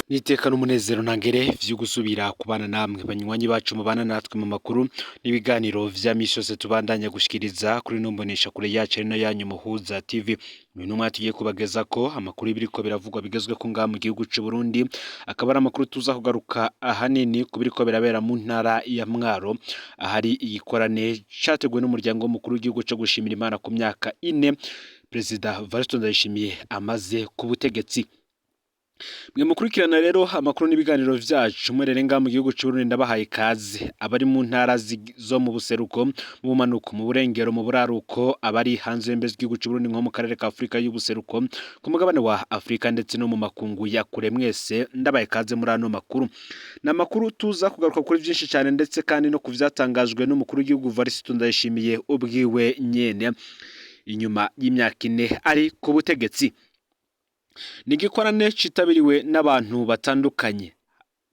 Nitekana umunezero ntangere vyo gusubira kubana namwe banywanyi bacu mubana natwe mu makuru n'ibiganiro vya misi yose tubandanya gushikiriza kuri nombonesha kure yacu ari no yanyu Muhuza TV. Uyu numwe tugiye kubageza ko amakuru ibiriko biravugwa bigezwe ko ngaha mu gihugu c'u Burundi, akaba ari amakuru tuza kugaruka ahanini kubiriko birabera mu ntara ya Mwaro, ahari igikorane categuwe n'umuryango mukuru w'igihugu co gushimira Imana ku myaka 4 Perezida Evariste Ndayishimiye amaze ku butegetsi. Mwe mukurikirana rero amakuru n'ibiganiro vyacu mwerere ngaha mu gihugu c'u Burundi ndabahaye ikaze, abari mu ntara zo mu buseruko, mu bumanuko, mu burengero, mu buraruko, abari hanze y'imbibe z'igihugu c'u Burundi nko mu karere ka Afrika y'ubuseruko, ku mugabane wa Afrika ndetse no mu makungu ya kure, mwese ndabaye ikaze muri ano makuru. Na makuru tuza kugaruka kuri vyinshi cyane ndetse kandi no kuvyatangajwe n'umukuru w'igihugu Evariste Ndayishimiye ubwiwe nyene inyuma y'imyaka 4 ari ku butegetsi. Nigikorane citabiriwe n'abantu batandukanye,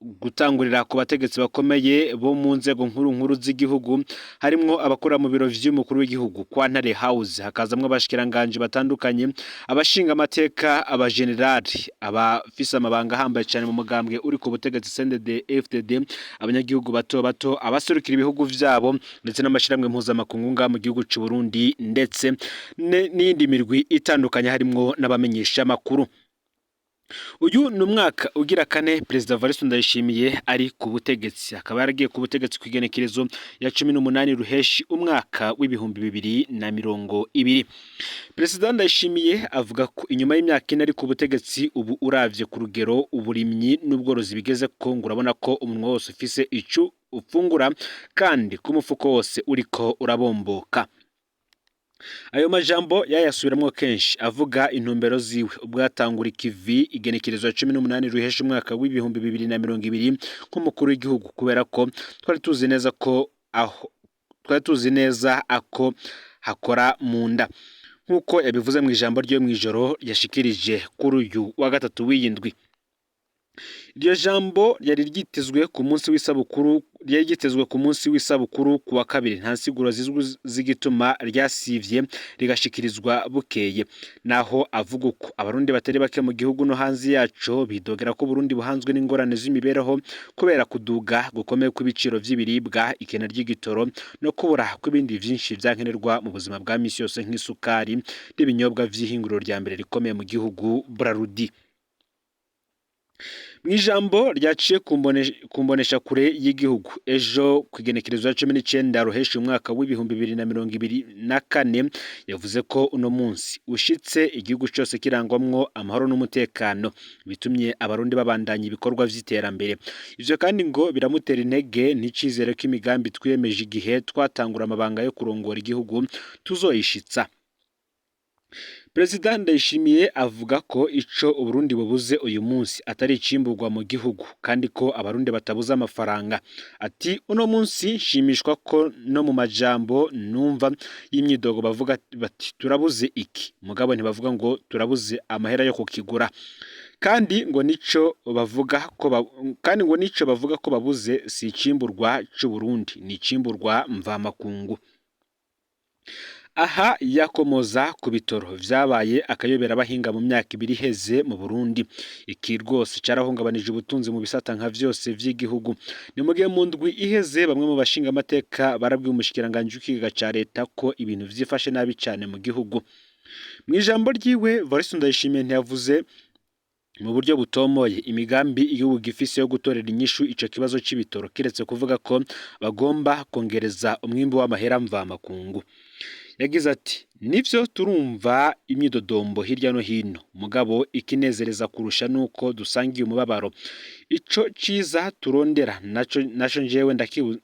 gutangurira ku bategetsi bakomeye bo mu nzego nkuru z'igihugu, harimwo abakora mu biro vy'umukuru w'igihugu kwa Ntare House, hakazamwo abashikiranganje batandukanye, abashinga amateka, abagenerali, abafise amabanga ahambaye cyane mu mugambwe uri ku butegetsi CNDD FDD, abanyagihugu bato bato, abaserukira ibihugu vyabo ndetse n'amashiramwe mpuzamakungu ngaha mu gihugu c'u Burundi, ndetse n'indi mirwi itandukanye harimwo n'abamenyesha makuru. Uyu ni umwaka ugira 4 Perezida Evariste Ndayishimiye ari ku butegetsi, akaba yaragiye ku butegetsi kw'igenekerezo ya 18 Ruheshi umwaka w'ibihumbi 2020. Perezida Ndayishimiye avuga ko inyuma y'imyaka 4 ari ku butegetsi ubu uravye ku rugero uburimyi n'ubworozi bigeze ko ngurabona ko umunwa wose ufise ico ufungura kandi ku mufuko wose uriko urabomboka. Ayo majambo yayasubiramwo kenshi avuga intumbero ziwe ubwatangura ikivi igenekerezo ya 18 Ruheshi umwaka w'ibihumbi 2020 nk'umukuru w'igihugu, kubera ko twari tuzi neza ako hakora mu nda, nk'uko yabivuze mu ijambo ryo mw'ijoro yashikirije kuri uyu wa gatatu w'iyindwi. Iryo jambo yari ryitezwe ku munsi w'isabukuru ku wa kabiri, nta siguro zigituma ryasivye rigashikirizwa bukeye. Naho avuga uko abarundi batari bake mu gihugu no hanze yaco bidogera ko Burundi buhanzwe n'ingorane z'imibereho kubera kuduga gukomeye kw'ibiciro vy'ibiribwa, ikena ry'igitoro no kubura kw'ibindi vyinshi vyankenerwa mu buzima bwa misi yose nk'isukari n'ibinyobwa vy'ihinguriro rya mbere rikomeye mu gihugu Brarudi. Mwijambo ryaciye kumbonesha kure y'igihugu ejo kwigenekerezo ya 19 Ruheshi umwaka w'ibihumbi 2024, yavuze ko uno munsi ushitse igihugu cyose kirangwamwo amahoro n'umutekano, bitumye abarundi babandanya ibikorwa vy'iterambere. Ivyo kandi ngo biramutera intege n'icizere ko imigambi twiyemeje igihe twatangura amabanga yo kurongora igihugu tuzoyishitsa. Perezida Ndayishimiye avuga ko ico Uburundi bubuze uyu munsi atari icimburwa mu gihugu kandi ko abarundi batabuza amafaranga. Ati uno munsi nshimishwa ko no mu majambo numva y'imyidogo bavuga bati turabuze iki, mugabo ntibavuga ngo turabuze amahera yo kukigura. Kandi ngo nico bavuga ko babuze si icimburwa c'u Burundi, ni icimburwa mvamakungu. Aha yakomoza ku bitoro vyabaye akayobera abahinga mu myaka 2 iheze mu Burundi. Iki rwose carahungabanije ubutunzi mu bisata nka vyose vy'igihugu. Ni mu gihe mu ndwi iheze bamwe mu bashinga amateka barabwiye umushikiranganje w'ikiga ca leta ko ibintu vyifashe nabi cyane mu gihugu. Mu ijambo ryiwe Evariste Ndayishimiye ntiyavuze mu buryo butomoye imigambi igihugu gifise yo gutorera inyishu ico kibazo c'ibitoro, kiretse kuvuga ko bagomba kongereza umwimbo w'amahera mvamakungu. Yagize ati nivyo turumva imyidodombo hirya no hino, mugabo ikinezereza kurusha nuko dusangiye umubabaro. Ico ciza turondera naco njewe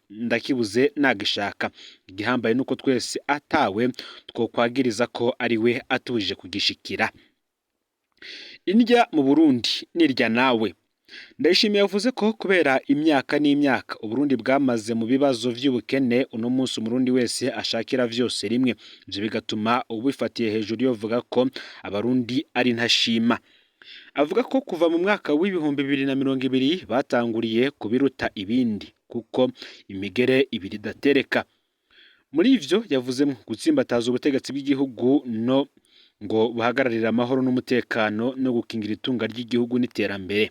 ndakibuze nagishaka. Igihambaye nuko twese atawe twokwagiriza ko ari we atuje kugishikira. Indya mu Burundi nirya nawe. Ndayishimiye yavuze ko kubera imyaka n'imyaka Uburundi bwamaze mu bibazo vy'ubukene, uno munsi umurundi wese ashakira vyose rimwe. Ivyo bigatuma ubifatiye hejuru yovuga ko abarundi ari ntashima. Avuga ko kuva mu mwaka w'ibihumbi 2020 batanguriye kubiruta ibindi kuko imigere ibiri datereka. Muri ivyo yavuze gutsimbataza ubutegetsi bw'igihugu no ngo buhagararira amahoro n'umutekano no gukingira itunga ry'igihugu n'iterambere.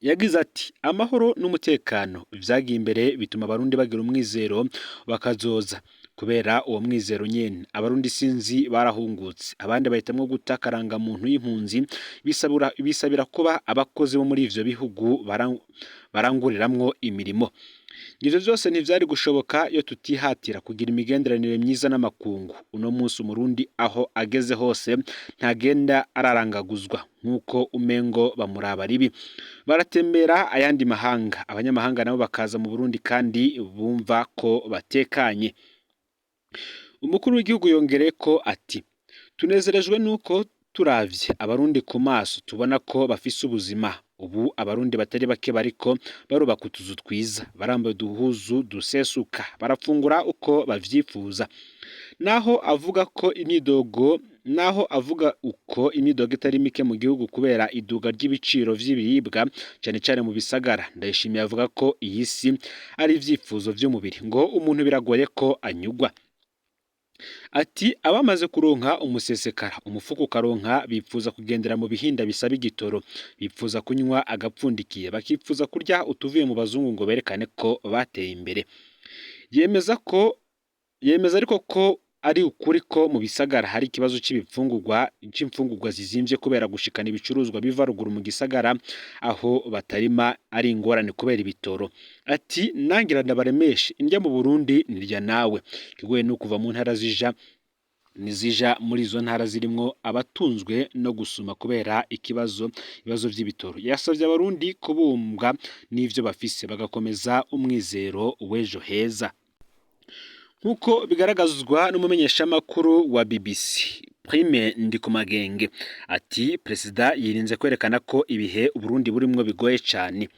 yagize ati amahoro n'umutekano vyagiye imbere bituma abarundi bagira umwizero bakazoza kubera uwo mwizero nyene abarundi sinzi barahungutse abandi bahitamwo guta akarangamuntu y'impunzi bisabira kuba abakozi bo muri ivyo bihugu baranguriramwo imirimo. Ivyo vyose ntivyari gushoboka iyo tutihatira kugira imigenderanire myiza n'amakungu. Uno munsi umurundi aho ageze hose ntagenda ararangaguzwa nkuko umengo bamuraba ribi. Baratembera ayandi mahanga, abanyamahanga nabo bakaza mu Burundi kandi bumva ko batekanye. Umukuru w'igihugu yongereko ati tunezerejwe nuko turavye abarundi ku maso tubona ko bafise ubuzima. Ubu abarundi batari bake bariko barubaka utuzu twiza, barambaye uduhuzu dusesuka, barafungura uko bavyifuza. Naho avuga uko imidogo itari mike mu gihugu kubera iduga ry'ibiciro vy'ibiribwa cyane cyane mu bisagara. Ndayishimiye avuga ko iyi si ari ivyifuzo vy'umubiri ngo umuntu biragoye ko anyugwa. Ati abamaze kuronka umusesekara umufuko ukaronka bipfuza kugendera mu bihinda bisaba igitoro, bipfuza kunywa agapfundikiye, bakipfuza kurya utuvuye mu bazungu ngo berekane ko bateye imbere. Yemeza ariko ko ari ukuri ko mu bisagara hari ikibazo c'imfungurwa zizimvye kubera gushikana ibicuruzwa biva ruguru mu gisagara aho batarima ari ingorane kubera ibitoro. Ati nangira ndabaremeshe indya mu Burundi nirya nawe kigoye no kuva mu ntara nizija muri izo ntara zirimwo abatunzwe no gusuma kubera ibibazo vy'ibitoro. Yasavye abarundi kubumbwa n'ivyo bafise bagakomeza umwizero w'ejo heza. Nkuko bigaragazwa n'umumenyeshamakuru wa BBC Prime Ndikumagenge ati Perezida yirinze kwerekana ko ibihe Uburundi burimwo bigoye cyane.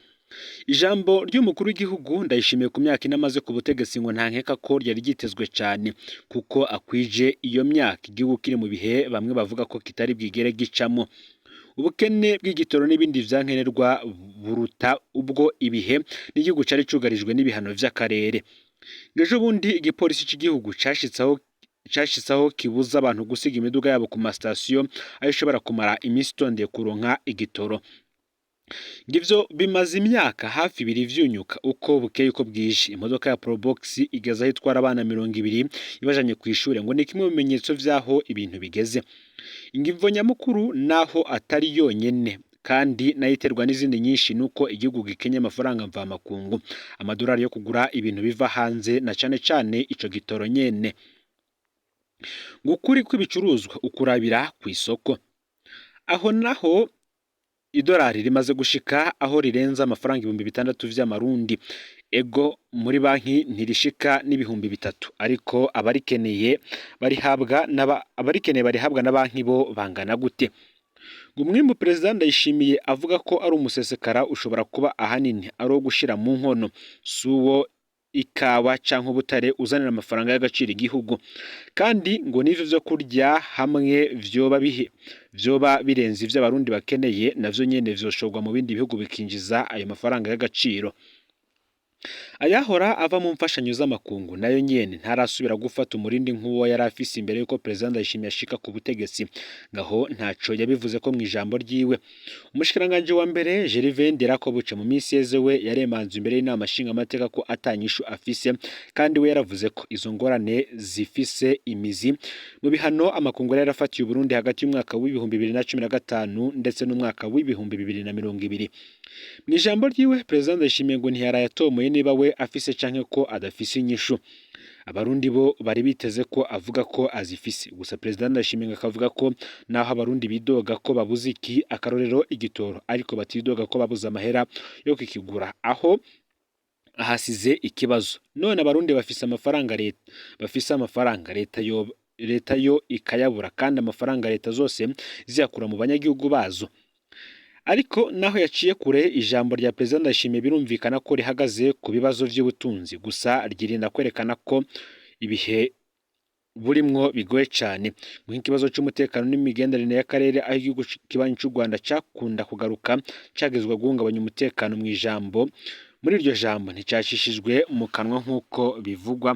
Ijambo ry'umukuru w'igihugu Ndayishimiye ku myaka inamaze ku butegetsi ngo ntankeka ko ryari ryitezwe cyane kuko akwije iyo myaka igihugu kiri mu bihe bamwe bavuga ko kitari bwigere gicamo. Ubukene bw'igitoro n'ibindi vyankenerwa buruta ubwo ibihe n'igihugu cari cugarijwe n'ibihano vy'akarere. Ejo bundi igipolisi cy'igihugu cashitsaho kibuza abantu gusiga imiduga yabo ku masitasiyo ayo ishobora kumara iminsi itondeye kuronka igitoro. Ngivyo bimaze imyaka hafi 2 vyunyuka uko bukeye uko bwije. Imodoka ya Probox igeza aho itwara abana 200 ibajanye ku ishure ngo ni kimwe mu bimenyetso vyaho ibintu bigeze. Ingimvo nyamukuru naho atari yonyene kandi nayiterwa n'izindi nyinshi nuko igihugu gikenye amafaranga mva makungu amadolari yo kugura ibintu biva hanze na cane ico gitoro nyene. Ngukuri kw'ibicuruzwa ukurabira ku isoko aho naho idolari rimaze gushika aho rirenza amafaranga 6,000 vy'amarundi. Ego muri banki ntirishika n'ibihumbi 3 ariko abarikeneye barihabwa na banki bo bangana gute? Umwimbu Perezida Ndayishimiye avuga ko ari umusesekara ushobora kuba ahanini ari wo gushira mu nkono suwo ikawa canke ubutare uzanira amafaranga y'agaciro igihugu kandi ngo nivyo vyo kurya hamwe vyoba birenze ivyo abarundi bakeneye navyo nyene vyoshorwa mu bindi bihugu bikinjiza ayo mafaranga y'agaciro. Ayahora ava mu mfashanyo z'amakungu nayo nyene ntarasubira gufata umurindi nk'uwo yari afise imbere yuko Perezida Ndayishimiye ashika ku butegetsi ngaho ntaco yabivuze ko mu ijambo ryiwe. Umushikiranganje wa mbere Gervais Ndirakobuce mu minsi yezewe yaremanze imbere y'inama nshinga amateka ko atanyishu afise kandi we yaravuze ko izo ngorane zifise imizi mu bihano amakungu yari yarafatiye Burundi hagati y'umwaka w'ibihumbi 2015 ndetse n'umwaka w'ibihumbi 2020. Mu ijambo ryiwe Perezida Ndayishimiye ngo ntiyarayatomoye niba we afise canke ko adafise inyishu. Abarundi bo bari biteze ko avuga ko azifise gusa Perezida Ndayishimiye akavuga ko naho abarundi bidoga ko babuze iki akarorero igitoro ariko batidoga ko babuze amahera yo kukigura aho ahasize ikibazo. None abarundi bafise amafaranga leta yo ikayabura kandi amafaranga leta zose ziyakura mu banyagihugu bazo. Ariko naho yaciye kure ijambo rya Perezida Ndayishimiye birumvikana ko rihagaze ku bibazo vy'ubutunzi gusa ryirinda kwerekana ko ibihe burimwo bigoye cyane. Nk'ikibazo cy'umutekano n'imigenderanire y'akarere aho igihugu kibanyi cy'u Rwanda cakunda kugaruka cagezwa guhungabanya umutekano mu ijambo muri iryo jambo nticyashishijwe mu kanwa nk'uko bivugwa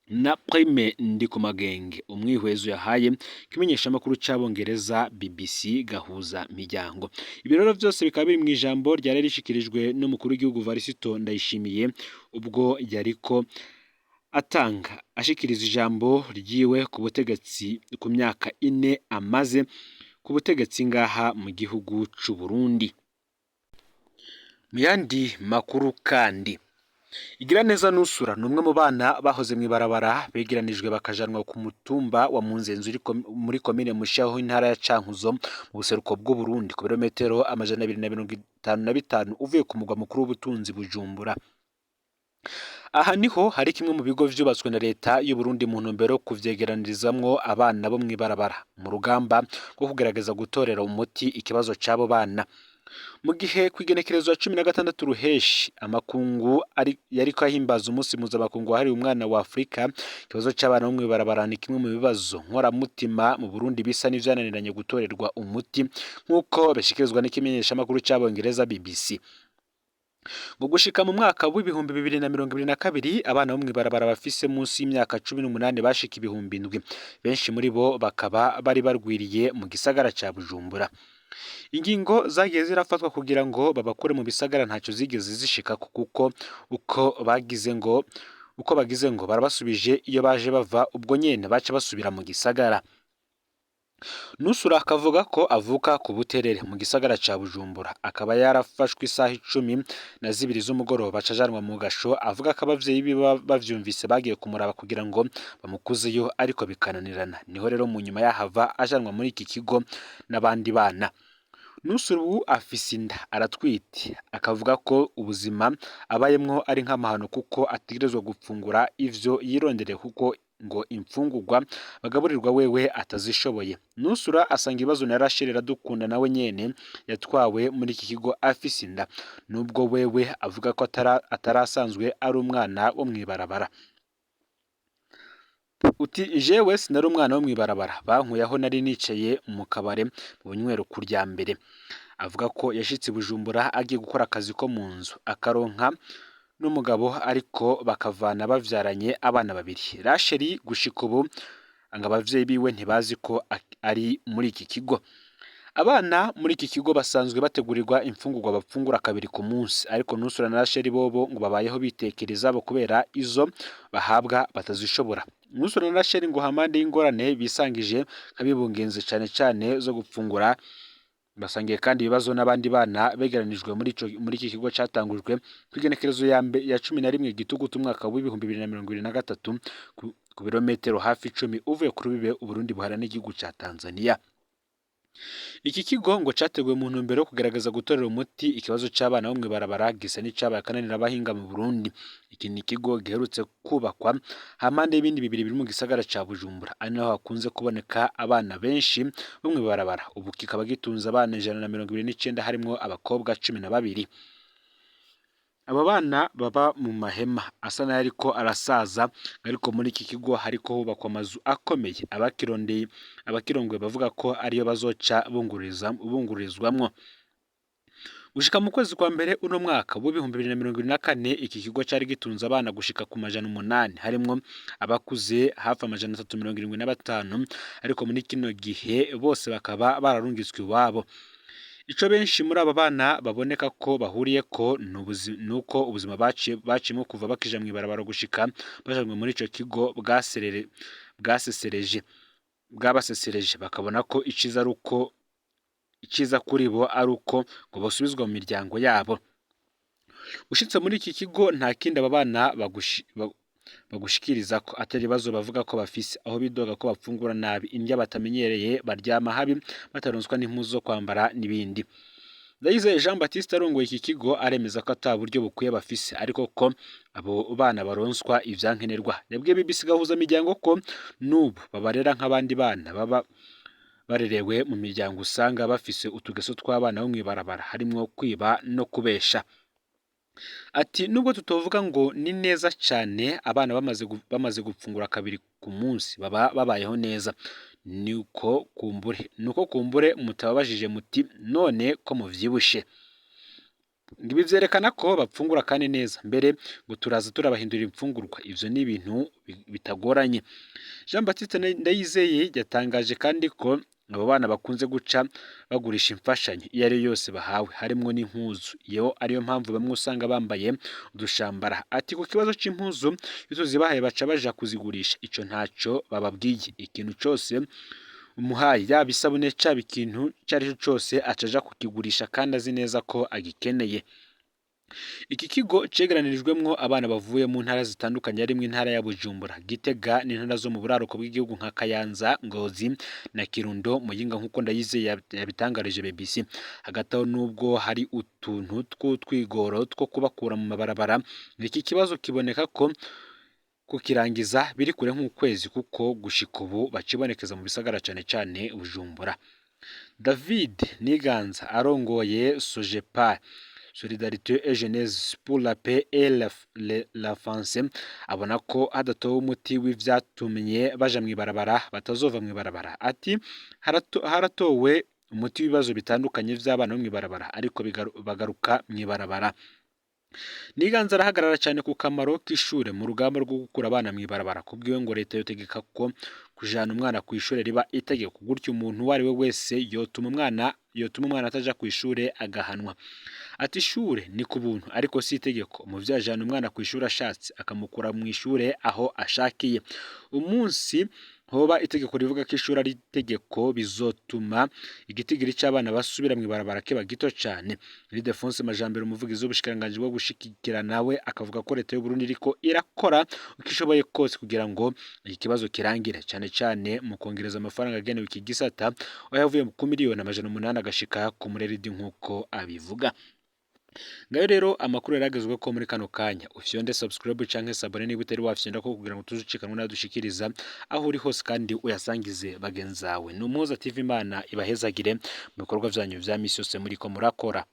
na Prime Ndikumagenge, umwihwezo yahaye ikimenyesha amakuru c'abongereza BBC gahuza miryango. Ibi rero vyose bikaba biri mu ijambo ryari rishikirijwe n'umukuru w'igihugu Varisito Ndayishimiye ubwo yariko atanga ashikiriza ijambo ryiwe ku butegetsi ku myaka 4 amaze ku butegetsi ngaha mu gihugu c'u Burundi. Mu yandi makuru kandi, Igiraneza Nusura numwe mu bana bahoze mw'ibarabara begeranijwe bakajanwa ku mutumba wa Munzenzu muri komine Mushaho intara ya Cankuzo mu buseruko bw'u Burundi ku birometero 255 uvuye ku mugwa mukuru w'ubutunzi Bujumbura. Aha niho hari kimwe mu bigo vyubatswe na leta y'u Burundi mu ntumbero kuvyegeranirizamwo abana bo mw'ibarabara mu rugamba rwo kugerageza gutorera umuti ikibazo c'abo bana. Mu gihe kwigenekerezo ya 16 ruheshi amakungu yariko ahimbaza umunsi mpuzamakungu wahariwe umwana wa Afrika, ikibazo c'abana bo mw'ibarabara ni kimwe mu bibazo nkoramutima mu Burundi bisa n'ivyananiranye gutorerwa umuti nk'uko bishikirizwa n'ikimenyesha amakuru c'abongereza BBC. Ngo gushika mu mwaka w'ibihumbi 2022 abana bo mw'ibarabara bafise munsi y'imyaka 18 bashika ibihumbi 7, benshi muri bo bakaba bari barwiriye mu gisagara ca Bujumbura. Ingingo zagiye zirafatwa kugira ngo babakure mu bisagara ntaco zigeze zishika kuko uko bagize ngo barabasubije iyo baje bava ubwo nyene baca basubira mu gisagara. Nusura akavuga ko avuka ku Buterere mu gisagara ca Bujumbura, akaba yarafashwe isaha 12 z'umugoroba acajanwa mu gasho, avuga ko abavyeyi biba bavyumvise bagiye kumuraba kugira ngo bamukuzeyo ariko bikananirana. Niho rero mu nyuma yahava ajanwa muri iki kigo n'abandi bana. Nusura ubu afise inda aratwite, akavuga ko ubuzima abayemwo ari nk'amahano kuko ategerezwa gupfungura ivyo yirondereye kuko ngo imfungurwa bagaburirwa wewe atazishoboye. Nusura asanga ibibazo na Rachel Iradukunda nawe nyene yatwawe muri iki kigo afise inda, nubwo wewe avuga ko atarasanzwe ari umwana wo mw'ibarabara. Uti jewe sinari umwana wo mw'ibarabara, bankuye aho nari nicaye mu kabare mu bunywero kurya mbere. Avuga ko yashitse Bujumbura agiye gukora akazi ko mu nzu akaronka n'umugabo ariko bakavana bavyaranye abana babiri. Rachel gushika ubu anga abavyeyi biwe ntibazi ko ari muri iki kigo. Abana muri iki kigo basanzwe bategurirwa imfungurwa bapfungura kabiri ku munsi, ariko Nusura na Rachel bobo ngo babayeho bitekereza bo kubera izo bahabwa batazishobora. Nusura na Rachel ngo hamande y'ingorane bisangije nk'abibungenze cane zo gupfungura, basangiye kandi ibibazo n'abandi bana begeranijwe muri iki kigo catangujwe kwigenekerezo ya 11 gitugutu umwaka w'ibihumbi 2023 ku birometero hafi 10 uvuye kuri bibe Uburundi buhana n'igihugu ca Tanzania. Iki kigo ngo categuwe mu ntumbero yo kugerageza gutorera umuti ikibazo c'abana bo mw'ibarabara gisa n'icabaye akananira abahinga mu Burundi. Iki ni ikigo giherutse kubakwa hampande y'ibindi bibiri biri mu gisagara ca Bujumbura, ari naho hakunze kuboneka abana benshi bo mw'ibarabara. Ubu kikaba gitunze abana 129 harimwo abakobwa 12. Aba bana baba mu mahema asa nayo ariko arasaza, ariko muri iki kigo hariko hubakwa amazu akomeye. Abakirongoye bavuga ko ariyo bazoca bungururizwamwo. Gushika mu kwezi kwa mbere uno mwaka w'ibihumbi 2024 iki kigo cari gitunze abana gushika ku 800 harimwo abakuze hafi 375, ariko muri kino gihe bose bakaba bararungitswe iwabo. Ico benshi muri aba bana baboneka ko bahuriyeko nuko ubuzima bacimwo kuva bakija mw'ibarabara gushika bajanwe muri ico kigo bwabasesereje, bakabona ko iciza kuri bo ari uko ngo basubizwa mu miryango yabo. Ushitse muri iki kigo nta kindi aba bana bagushikiriza ko atari ibibazo bavuga ko bafise, aho bidoga ko bapfungura nabi, indya batamenyereye, baryama habi, bataronswa n'impuzu zo kwambara n'ibindi. Ndayizeye Jean Baptiste arongoye iki kigo aremeza ko ata buryo bukwiye bafise, ariko ko abo bana baronswa ivyankenerwa. Yabwiye BBC gahuza miryango ko n'ubu babarera nk'abandi bana baba barerewe mu miryango usanga bafise utugeso tw'abana bo mw'ibarabara harimwo kwiba no kubesha. Ati nubwo tutovuga ngo ni neza cyane, abana bamaze gupfungura kabiri ku munsi baba babayeho neza. Nuko kumbure mutababajije muti none ko muvyibushe. Ibi vyerekana ko bapfungura kandi neza, mbere ngo turaza turabahindurira imfungurwa, ivyo ni ibintu bitagoranye. Jean Baptiste Ndayizeye yatangaje kandi ko abo bana bakunze guca bagurisha imfashanyo iyo ari yo yose bahawe harimwo n'impuzu, iyo ariyo mpamvu bamwe usanga bambaye udushambara. Ati ku kibazo c'impuzu iyo tuzibahaye baca baja kuzigurisha, ico ntaco bababwiye. Ikintu cose umuhaye yaba isabune caba ikintu cari cyo cose acaja kukigurisha kandi azi neza ko agikeneye. Iki kigo cegeranirijwemwo abana bavuye mu ntara zitandukanye harimwo intara ya Bujumbura, Gitega n'intara zo mu buraruko bw'igihugu nka Kayanza, Ngozi na Kirundo, Muyinga nk'uko Ndayizeye yabitangarije BBC. Hagati aho nubwo hari utuntu tw'utwigoro two kubakura mu mabarabara, iki kibazo kiboneka ko kukirangiza biri kure nk'ukwezi kuko gushika ubu bacibonekeza mu bisagara cane cane Bujumbura. David Niganza arongoye Sojepa Solidarité et Jeunesse pour la paix et l'enfance abona ko hadatowe umuti w'ivyatumye baja mw'ibarabara batazova mw'ibarabara. Ati haratowe umuti w'ibibazo bitandukanye vy'abana bo mw'ibarabara ariko bagaruka mw'ibarabara. Niganza arahagarara cyane ku kamaro k'ishure mu rugamba rwo gukura abana mw'ibarabara. Kubwiwe ngo leta yotegeka ko kujana umwana ku ishure riba itegeko, gutyo umuntu uwo ari we wese yotuma umwana ataja ku ishure agahanwa. Ati ishure ni ku buntu ariko si itegeko, umuvyeyi ajana umwana ku ishure ashatse akamukura mu ishure aho ashakiye. Umunsi hoba itegeko rivuga ko ishuri ari itegeko bizotuma igitigiri c'abana basubira mw'ibarabara kiba gito cane. Ildefonse Majambere umuvugizi w'ubushikiranganji bwo gushigikira nawe akavuga ko leta y'u Burundi iriko irakora uko ishoboye kose kugira ngo iki kibazo kirangire, cane cane mu kongereza amafaranga agenewe iki gisata aho yavuye ku miliyoni 800 agashika ku mureridi nk'uko abivuga. Ngayo rero amakuru yaragezwe ko muri kano kanya ufyonde subscribe canke sabone niba utari wafyonda ko kugira ngo tuzucikanwe nadushikiriza aho uri hose kandi uyasangize bagenzawe. Numuhoza TV Imana ibahezagire mu bikorwa vyanyu vya misi yose muriko murakora.